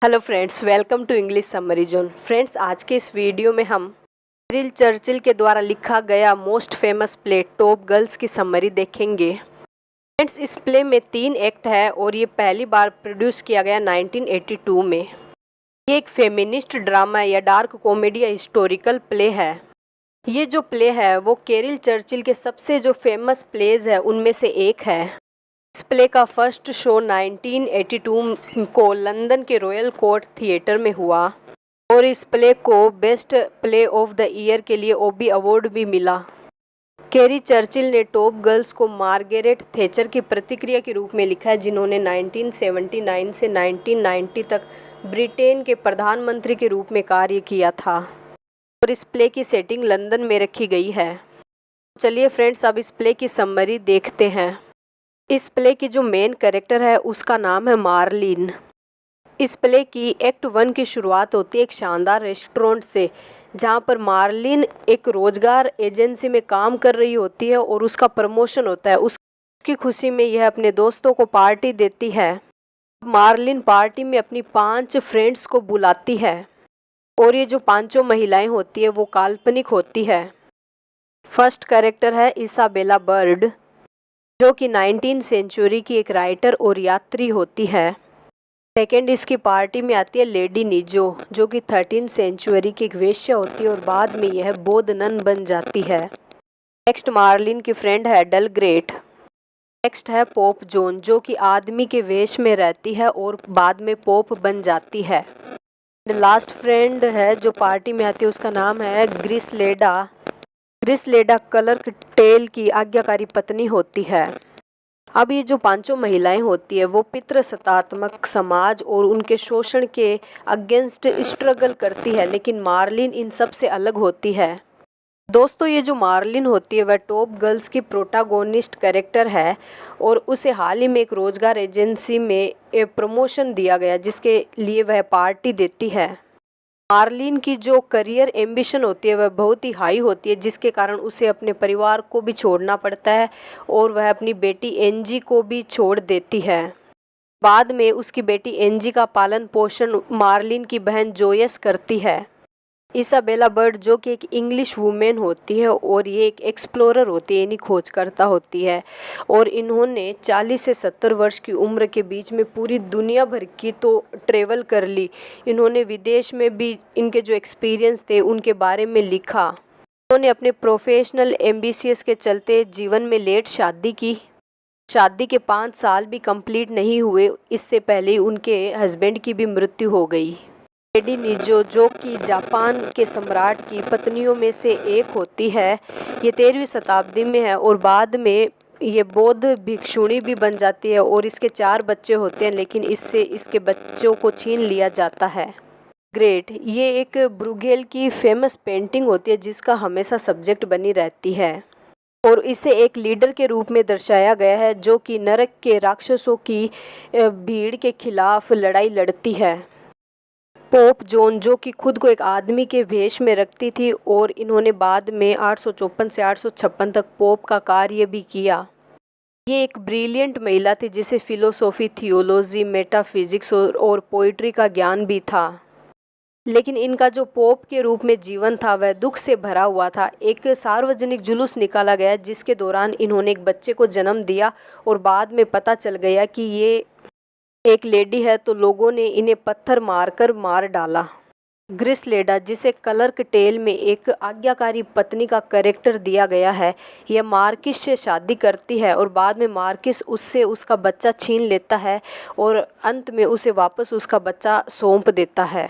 Hello friends, welcome to English summary zone. Friends, आज के इस वीडियो में हम कैरिल चर्चिल के द्वारा लिखा गया most famous play top girls की समरी देखेंगे। फ्रेंड्स, इस प्ले में 3 एक्ट है और ये पहली बार प्रोड्यूस किया गया 1982 में। ये एक फेमिनिस्ट ड्रामा या डार्क कॉमेडी या हिस्टोरिकल प्ले है। ये जो प्ले है वो कैरिल चर्चिल के सबसे जो फेमस प्लेज है उनमें से एक है। इस प्ले का फर्स्ट शो 1982 को लंदन के रॉयल कोर्ट थिएटर में हुआ और इस प्ले को best play of the year के लिए ओबी अवार्ड भी मिला। कैरी चर्चिल ने टॉप गर्ल्स को मार्गरेट थैचर की प्रतिक्रिया के रूप में लिखा है, जिन्होंने 1979 से 1990 तक ब्रिटेन के प्रधानमंत्री के रूप में कार्य किया था और इस प्ले की सेटिंग लंदन में रखी गई है। चलिए फ्रेंड्स, अब इस प्ले की समरी देखते हैं। इस प्ले की जो मेन कैरेक्टर है उसका नाम है मार्लिन। इस प्ले की एक्ट 1 की शुरुआत होती है एक शानदार रेस्टोरेंट से, जहां पर मार्लिन एक रोजगार एजेंसी में काम कर रही होती है और उसका प्रमोशन होता है। उसकी खुशी में यह अपने दोस्तों को पार्टी देती है। मार्लिन पार्टी में अपनी 5 फ्रेंड्स को बुलाती है और ये जो 5 महिलाएं होती है वो काल्पनिक होती है। फर्स्ट कैरेक्टर है इसाबेला बर्ड, जो कि 19वीं सेंचुरी की एक राइटर और यात्री होती है। सेकेंड, इसकी पार्टी में आती है लेडी निजो, जो कि 13वीं सेंचुरी की एक वेश्या होती है और बाद में यह बौद्ध नन बन जाती है। नेक्स्ट, मार्लिन की फ्रेंड है डल ग्रेट। नेक्स्ट है पोप जोन, जो कि आदमी के वेश में रहती है और बाद में पोप बन जाती है। लास्ट फ्रेंड है जो पार्टी में आती है, उसका नाम है ग्रिसलेडा। ग्रिसलेडा क्लर्क टेल की आज्ञाकारी पत्नी होती है। अब ये जो 5 महिलाएं होती है वो पितृसत्तात्मक समाज और उनके शोषण के अगेंस्ट स्ट्रगल करती है, लेकिन मार्लिन इन सब से अलग होती है। दोस्तों, ये जो मार्लिन होती है वह टॉप गर्ल्स की प्रोटागोनिस्ट कैरेक्टर है और उसे हाल ही में एक रोजगार एजेंसी में प्रमोशन दिया गया, जिसके लिए वह पार्टी देती है। मार्लिन की जो करियर एम्बिशन होती है वह बहुत ही हाई होती है, जिसके कारण उसे अपने परिवार को भी छोड़ना पड़ता है और वह अपनी बेटी एंजी को भी छोड़ देती है। बाद में उसकी बेटी एंजी का पालन पोषण मार्लिन की बहन जोयस करती है। इसाबेला बर्ड, जो कि एक इंग्लिश वुमेन होती है और ये एक एक्सप्लोरर होती है, यानी खोजकर्ता होती है, और इन्होंने 40 से 70 वर्ष की उम्र के बीच में पूरी दुनिया भर की तो ट्रेवल कर ली। इन्होंने विदेश में भी इनके जो एक्सपीरियंस थे उनके बारे में लिखा। इन्होंने अपने प्रोफेशनल एम्बिशियस के चलते जीवन में लेट शादी की। शादी के 5 साल भी कंप्लीट नहीं हुए, इससे पहले ही उनके हस्बैंड की भी मृत्यु हो गई। लेडी निजो, जो कि जापान के सम्राट की पत्नियों में से एक होती है, ये 13वीं शताब्दी में है और बाद में ये बौद्ध भिक्षुणी भी बन जाती है और इसके 4 बच्चे होते हैं, लेकिन इससे इसके बच्चों को छीन लिया जाता है। ग्रेट, ये एक ब्रूगेल की फेमस पेंटिंग होती है जिसका हमेशा सब्जेक्ट बनी रहती है और इसे एक लीडर के रूप में दर्शाया गया है, जो कि नरक के राक्षसों की भीड़ के खिलाफ लड़ाई लड़ती है। पोप जोन, जो कि खुद को एक आदमी के वेश में रखती थी और इन्होंने बाद में 854 से 856 तक पोप का कार्य भी किया। ये एक ब्रिलियंट महिला थी जिसे फिलोसॉफी, थियोलॉजी, मेटाफिजिक्स और पोइट्री का ज्ञान भी था, लेकिन इनका जो पोप के रूप में जीवन था वह दुख से भरा हुआ था। एक सार्वजनिक जुलूस निकाला गया जिसके दौरान इन्होंने एक बच्चे को जन्म दिया और बाद में पता चल गया कि ये एक लेडी है, तो लोगों ने इन्हें पत्थर मारकर मार डाला। ग्रिसलेडा, जिसे क्लर्क टेल में एक आज्ञाकारी पत्नी का कैरेक्टर दिया गया है, यह मार्किस से शादी करती है और बाद में मार्किस उससे उसका बच्चा छीन लेता है और अंत में उसे वापस उसका बच्चा सौंप देता है।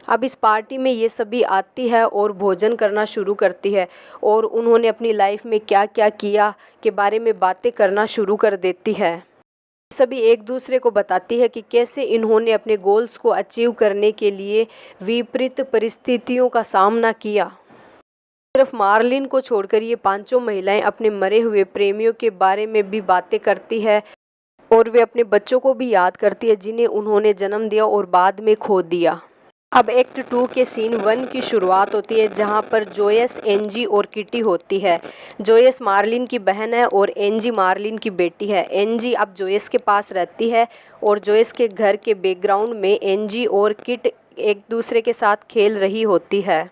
अब इस पार्टी में ये सभी आती है और भोजन करना शुरू करती है और उन्होंने अपनी लाइफ में क्या क्या किया के बारे में बातें करना शुरू कर देती है। सभी एक दूसरे को बताती है कि कैसे इन्होंने अपने गोल्स को अचीव करने के लिए विपरीत परिस्थितियों का सामना किया। सिर्फ मार्लिन को छोड़कर ये 5 महिलाएं अपने मरे हुए प्रेमियों के बारे में भी बातें करती है और वे अपने बच्चों को भी याद करती है जिन्हें उन्होंने जन्म दिया और बाद में खो दिया। अब एक्ट 2 के सीन 1 की शुरुआत होती है, जहां पर जोयस, एनजी और किटी होती है। जोयस मार्लिन की बहन है और एनजी मार्लिन की बेटी है। एनजी अब जोयस के पास रहती है और जोयस के घर के बैकग्राउंड में एनजी और किट एक दूसरे के साथ खेल रही होती है।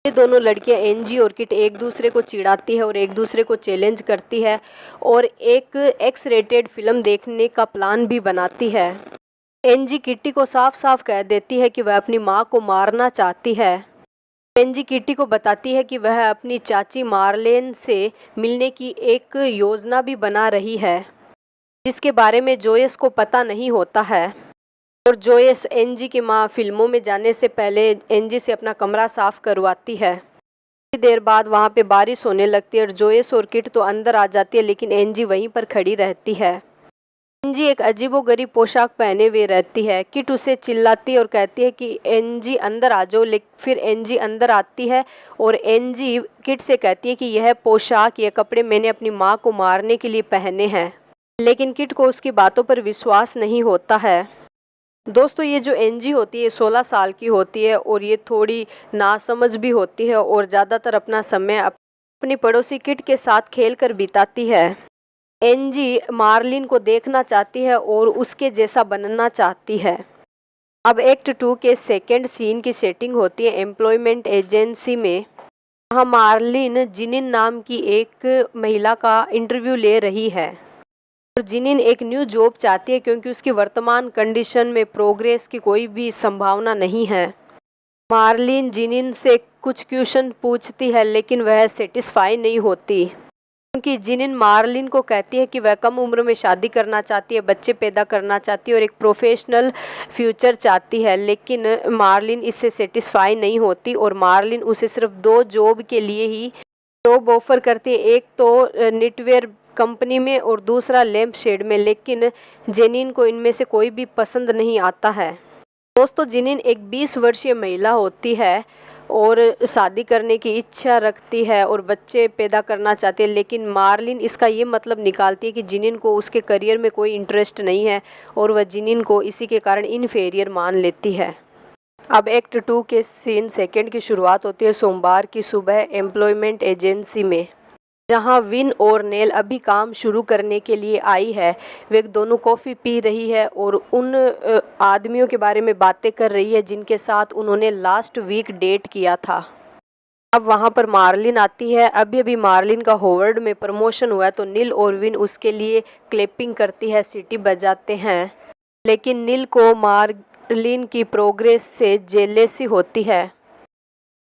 ये दोनों लड़कियां, एनजी और किट, एक दूसरे को चिढ़ाती है और एक दूसरे को चैलेंज करती है और एक एक्स रेटेड फिल्म देखने का प्लान भी बनाती है। एनजी किट्टी को साफ साफ कह देती है कि वह अपनी मां को मारना चाहती है। एनजी किट्टी को बताती है कि वह अपनी चाची मार्लेन से मिलने की एक योजना भी बना रही है, जिसके बारे में जोयस को पता नहीं होता है। और जोयस एनजी की मां फिल्मों में जाने से पहले एनजी से अपना कमरा साफ करवाती है। कुछ देर बाद वहां पे बारिश होने लगती है और जोयस और किट तो अंदर आ जाती है, लेकिन एनजी वहीं पर खड़ी रहती है। एनजी एक अजीबोगरीब पोशाक पहने हुए रहती है। किट उसे चिल्लाती है और कहती है कि एनजी अंदर आ जाओ, लेकिन फिर एनजी अंदर आती है और एनजी किट से कहती है कि यह पोशाक, यह कपड़े मैंने अपनी माँ को मारने के लिए पहने हैं। लेकिन किट को उसकी बातों पर विश्वास नहीं होता है। दोस्तों, ये जो एनजी होती है 16 साल की होती है और ये थोड़ी नासमझ भी होती है और ज़्यादातर अपना समय अपनी पड़ोसी किट के साथ खेल कर बिताती है। एनजी मार्लिन को देखना चाहती है और उसके जैसा बनना चाहती है। अब एक्ट 2 के सेकेंड सीन की सेटिंग होती है एम्प्लॉयमेंट एजेंसी में। वहाँ मार्लिन जिनिन नाम की एक महिला का इंटरव्यू ले रही है और जिनिन एक न्यू जॉब चाहती है क्योंकि उसकी वर्तमान कंडीशन में प्रोग्रेस की कोई भी संभावना नहीं है। मार्लिन जिनिन से कुछ क्वेश्चन पूछती है, लेकिन वह सेटिस्फाई नहीं होती क्योंकि जिनिन मार्लिन को कहती है कि वह कम उम्र में शादी करना चाहती है, बच्चे पैदा करना चाहती है और एक प्रोफेशनल फ्यूचर चाहती है। लेकिन मार्लिन इससे सेटिस्फाई नहीं होती और मार्लिन उसे सिर्फ 2 जॉब के लिए ही जॉब ऑफर करती है, एक तो निटवेयर कंपनी में और दूसरा लैंप शेड में। लेकिन जेनिन को इनमें से कोई भी पसंद नहीं आता है। दोस्तों, जिनिन एक 20 वर्षीय महिला होती है और शादी करने की इच्छा रखती है और बच्चे पैदा करना चाहती है, लेकिन मार्लिन इसका ये मतलब निकालती है कि जिनिन को उसके करियर में कोई इंटरेस्ट नहीं है और वह जिनिन को इसी के कारण इन्फीरियर मान लेती है। अब एक्ट 2 के सीन सेकेंड की शुरुआत होती है सोमवार की सुबह एम्प्लॉयमेंट एजेंसी में, जहां विन और नेल अभी काम शुरू करने के लिए आई है। वे दोनों कॉफ़ी पी रही है और उन आदमियों के बारे में बातें कर रही है जिनके साथ उन्होंने लास्ट वीक डेट किया था। अब वहां पर मार्लिन आती है। अभी अभी मार्लिन का होवर्ड में प्रमोशन हुआ है, तो नील और विन उसके लिए क्लैपिंग करती है, सीटी बजाते हैं। लेकिन नील को मार्लिन की प्रोग्रेस से जेलेसी होती है।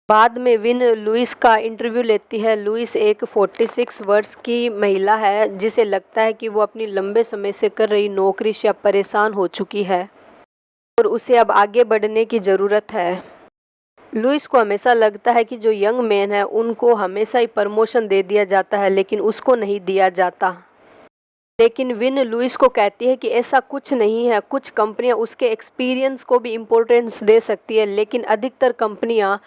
बाद में विन लुइस का इंटरव्यू लेती है। लुइस एक 46 वर्ष की महिला है जिसे लगता है कि वो अपनी लंबे समय से कर रही नौकरी से अब परेशान हो चुकी है और उसे अब आगे बढ़ने की ज़रूरत है। लुइस को हमेशा लगता है कि जो यंग मैन है उनको हमेशा ही प्रमोशन दे दिया जाता है, लेकिन उसको नहीं दिया जाता। लेकिन विन लुइस को कहती है कि ऐसा कुछ नहीं है। कुछ कंपनियां उसके एक्सपीरियंस को भी इम्पोर्टेंस दे सकती है, लेकिन अधिकतर कंपनियां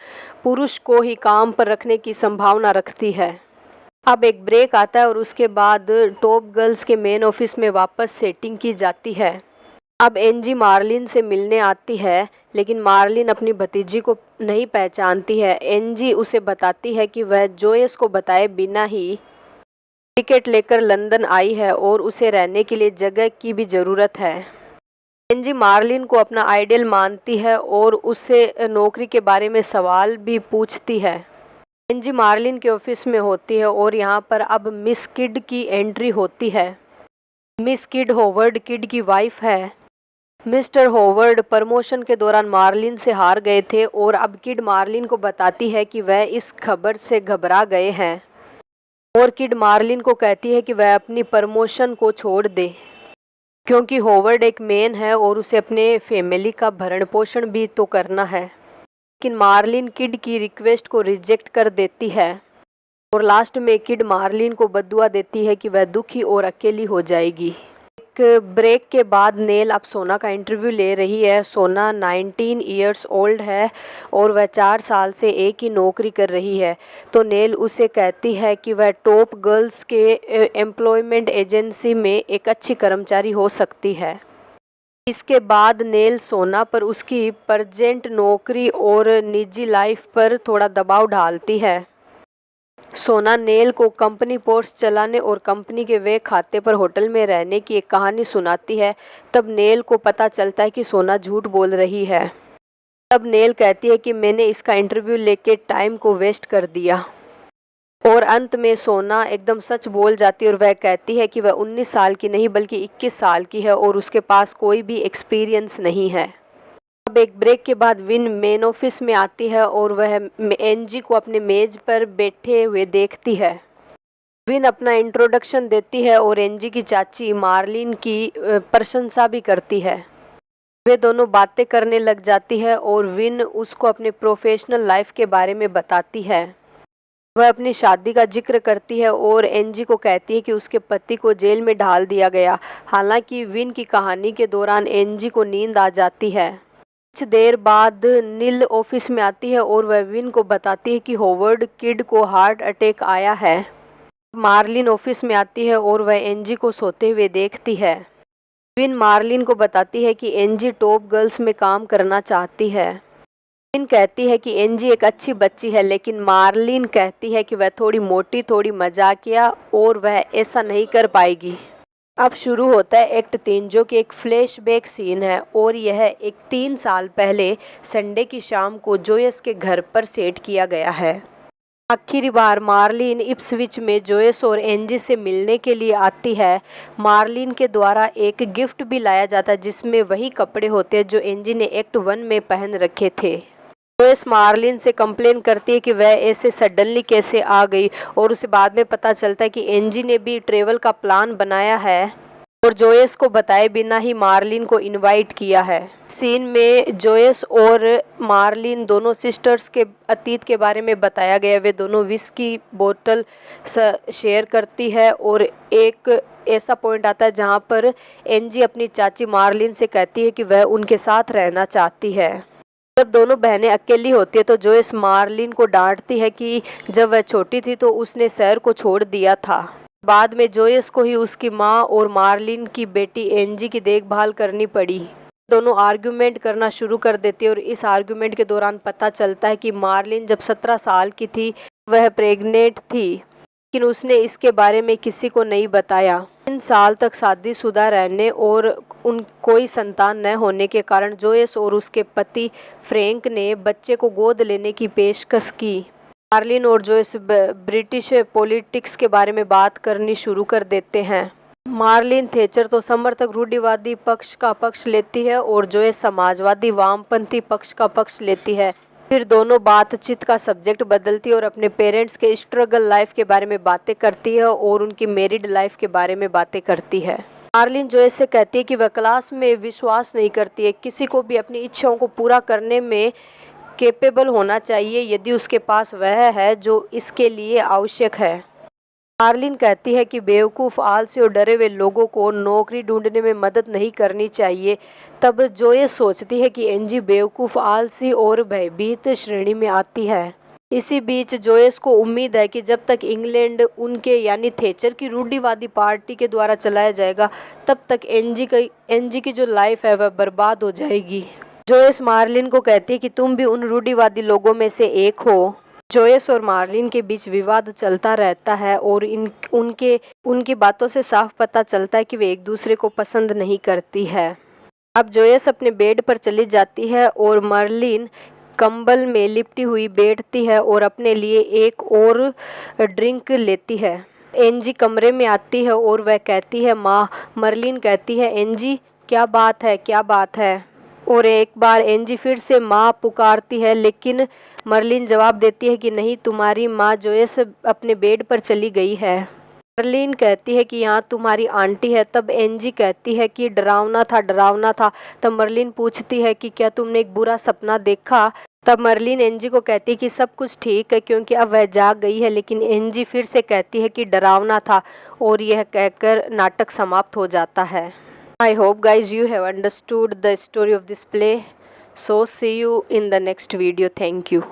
पुरुष को ही काम पर रखने की संभावना रखती है। अब एक ब्रेक आता है और उसके बाद टॉप गर्ल्स के मेन ऑफिस में वापस सेटिंग की जाती है। अब एनजी मार्लिन से मिलने आती है, लेकिन मार्लिन अपनी भतीजी को नहीं पहचानती है। एनजी उसे बताती है कि वह जोयस को बताए बिना ही टिकट लेकर लंदन आई है और उसे रहने के लिए जगह की भी ज़रूरत है। एनजी मार्लिन को अपना आइडल मानती है और उससे नौकरी के बारे में सवाल भी पूछती है। एनजी मार्लिन के ऑफिस में होती है और यहाँ पर अब मिस किड की एंट्री होती है। मिस किड होवर्ड किड की वाइफ है। मिस्टर होवर्ड प्रमोशन के दौरान मार्लिन से हार गए थे और अब किड मार्लिन को बताती है कि वह इस खबर से घबरा गए हैं और किड मार्लिन को कहती है कि वह अपनी प्रमोशन को छोड़ दे क्योंकि होवर्ड एक मैन है और उसे अपने फैमिली का भरण पोषण भी तो करना है। लेकिन मार्लिन किड की रिक्वेस्ट को रिजेक्ट कर देती है और लास्ट में किड मार्लिन को बद्दुआ देती है कि वह दुखी और अकेली हो जाएगी। एक ब्रेक के बाद नेल अब सोना का इंटरव्यू ले रही है। सोना 19 इयर्स ओल्ड है और वह 4 साल से एक ही नौकरी कर रही है। तो नेल उसे कहती है कि वह टॉप गर्ल्स के एम्प्लॉयमेंट एजेंसी में एक अच्छी कर्मचारी हो सकती है। इसके बाद नेल सोना पर उसकी प्रेजेंट नौकरी और निजी लाइफ पर थोड़ा दबाव डालती है। सोना नेल को कंपनी पोर्स चलाने और कंपनी के वे खाते पर होटल में रहने की एक कहानी सुनाती है। तब नेल को पता चलता है कि सोना झूठ बोल रही है। तब नेल कहती है कि मैंने इसका इंटरव्यू लेके टाइम को वेस्ट कर दिया। और अंत में सोना एकदम सच बोल जाती है और वह कहती है कि वह 19 साल की नहीं बल्कि 21 साल की है और उसके पास कोई भी एक्सपीरियंस नहीं है। अब एक ब्रेक के बाद विन मेन ऑफिस में आती है और वह एनजी को अपने मेज पर बैठे हुए देखती है। विन अपना इंट्रोडक्शन देती है और एनजी की चाची मार्लिन की प्रशंसा भी करती है। वे दोनों बातें करने लग जाती है और विन उसको अपने प्रोफेशनल लाइफ के बारे में बताती है। वह अपनी शादी का जिक्र करती है और एनजी को कहती है कि उसके पति को जेल में डाल दिया गया। हालांकि विन की कहानी के दौरान एनजी को नींद आ जाती है। कुछ देर बाद नील ऑफिस में आती है और वह विन को बताती है कि होवर्ड किड को हार्ट अटैक आया है। मार्लिन ऑफिस में आती है और वह एनजी को सोते हुए देखती है। विन मार्लिन को बताती है कि एनजी टॉप गर्ल्स में काम करना चाहती है। विन कहती है कि एनजी एक अच्छी बच्ची है, लेकिन मार्लिन कहती है कि वह थोड़ी मोटी, थोड़ी मजाकिया और वह ऐसा नहीं कर पाएगी। अब शुरू होता है एक्ट 3, जो कि एक फ्लैशबैक सीन है और यह एक 3 साल पहले संडे की शाम को जोयस के घर पर सेट किया गया है। आखिरी बार मार्लिन इप्सविच में जोयस और एनजी से मिलने के लिए आती है। मार्लिन के द्वारा एक गिफ्ट भी लाया जाता है जिसमें वही कपड़े होते हैं जो एनजी ने एक्ट 1 में पहन रखे थे। जोयस मार्लिन से कंप्लेन करती है कि वह ऐसे सडनली कैसे आ गई और उसे बाद में पता चलता है कि एनजी ने भी ट्रेवल का प्लान बनाया है और जोयस को बताए बिना ही मार्लिन को इनवाइट किया है। सीन में जोयस और मार्लिन दोनों सिस्टर्स के अतीत के बारे में बताया गया। वे दोनों विस्की बोतल शेयर करती है और एक ऐसा पॉइंट आता है जहां पर एनजी अपनी चाची मार्लिन से कहती है कि वह उनके साथ रहना चाहती है। जब दोनों बहनें अकेली होती है तो जोयस मार्लिन को डांटती है कि जब वह छोटी थी तो उसने शहर को छोड़ दिया था। बाद में जोयस को ही उसकी माँ और मार्लिन की बेटी एनजी की देखभाल करनी पड़ी। दोनों आर्ग्यूमेंट करना शुरू कर देती है और इस आर्ग्यूमेंट के दौरान पता चलता है कि मार्लिन जब 17 साल की थी वह प्रेग्नेंट थी, लेकिन उसने इसके बारे में किसी को नहीं बताया। 3 साल तक शादीशुदा रहने और कोई संतान न होने के कारण जोयस और उसके पति फ्रैंक ने बच्चे को गोद लेने की पेशकश की। मार्लिन और जोयस ब्रिटिश पॉलिटिक्स के बारे में बात करनी शुरू कर देते हैं। मार्लिन थैचर तो समर्थक रूढ़िवादी पक्ष का पक्ष लेती है और जोयस समाजवादी वामपंथी पक्ष का पक्ष लेती है। फिर दोनों बातचीत का सब्जेक्ट बदलती है और अपने पेरेंट्स के स्ट्रगल लाइफ के बारे में बातें करती है और उनकी मैरिड लाइफ के बारे में बातें करती है। मार्लिन जोयस से कहती है कि वह क्लास में विश्वास नहीं करती है। किसी को भी अपनी इच्छाओं को पूरा करने में कैपेबल होना चाहिए यदि उसके पास वह है जो इसके लिए आवश्यक है। मार्लिन कहती है कि बेवकूफ़, आलसी और डरे हुए लोगों को नौकरी ढूंढने में मदद नहीं करनी चाहिए। तब जोयस सोचती है कि एनजी बेवकूफ़, आलसी और भयभीत श्रेणी में आती है। इसी बीच जोयस को उम्मीद है कि जब तक इंग्लैंड उनके यानी थैचर की रूढ़िवादी पार्टी के द्वारा चलाया जाएगा तब तक एनजी की जो लाइफ है वह बर्बाद हो जाएगी। जोयस मार्लिन को कहती है कि तुम भी उन रूढ़िवादी लोगों में से एक हो। जोयस और मार्लिन के बीच विवाद चलता रहता है और उनकी बातों से साफ पता चलता है कि वे एक दूसरे को पसंद नहीं करती है। अब जोयस अपने बेड पर चली जाती है और मार्लिन कंबल में लिपटी हुई बैठती है और अपने लिए एक और ड्रिंक लेती है। एनजी कमरे में आती है और वह कहती है माँ। मार्लिन कहती है एनजी क्या बात है, क्या बात है। और एक बार एनजी फिर से माँ पुकारती है, लेकिन मार्लिन जवाब देती है कि नहीं, तुम्हारी माँ जोयस अपने बेड पर चली गई है। मार्लिन कहती है कि यहाँ तुम्हारी आंटी है। तब एनजी कहती है कि डरावना था, डरावना था। तब मार्लिन पूछती है कि क्या तुमने एक बुरा सपना देखा। तब मार्लिन एनजी को कहती है कि सब कुछ ठीक है क्योंकि अब वह जाग गई है, लेकिन एनजी फिर से कहती है कि डरावना था और यह कहकर नाटक समाप्त हो जाता है। I hope guys you have understood the story of this play. So see you in the next video. Thank you.